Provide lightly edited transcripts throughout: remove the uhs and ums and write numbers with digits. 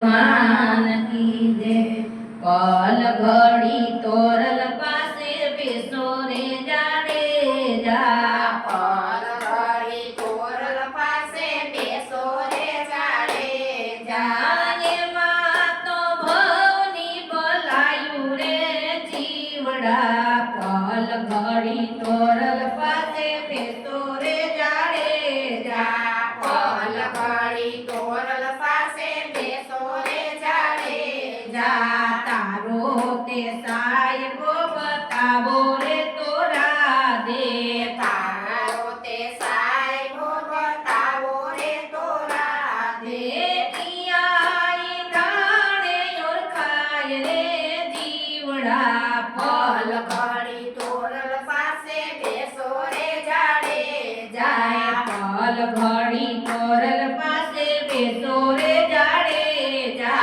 मान कीजे पल घड़ी तोरल पासे बेसो रे जाडेजा पल घड़ी तोरल पासे बेसो रे जाडेजा जाने मातो भवनी बोलायु रे जीवड़ा पल घड़ी तोरल पासे बेसो रे जाडेजा पल घड़ी तोरल पासे बेसो रे जाडेजा तारो ते साहेबो बतावो रे तोरा दे तारो ते साहेबो बतावो रे तोरा दे आई नाणे ओळखाय रे जीवड़ा पल घड़ी तोरल पासे बेसो रे जाडेजा पल घड़ी तोरल पासे बेसो रे जाडेजा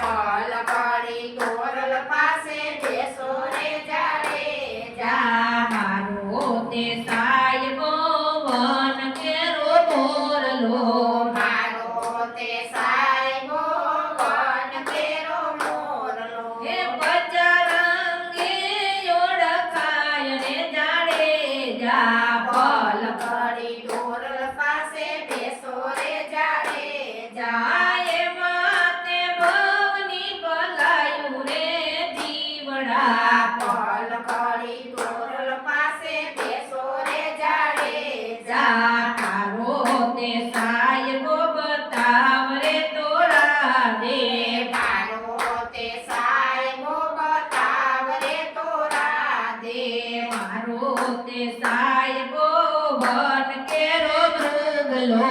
पल घड़ी तोरल पासे बेसो रे जाडेजा मारो ते साहेबो वन केरो मोरलो मारो ते साहेबो वन केरो मोरलो हे बजरंगी ओळखाय रे जाडेजा पल घड़ी तोरल पासे बेसो रे जाडेजा जाए माते भवनी बोलायु रे जीवड़ा पल घड़ी तोरल पासे बेसो रे जाडेजा तारो ते साहेबो बताव रे तोरा दे मारो ते साहेबो बताव रे तोरा दे मारो ते साहेबो वन केरो मृगलो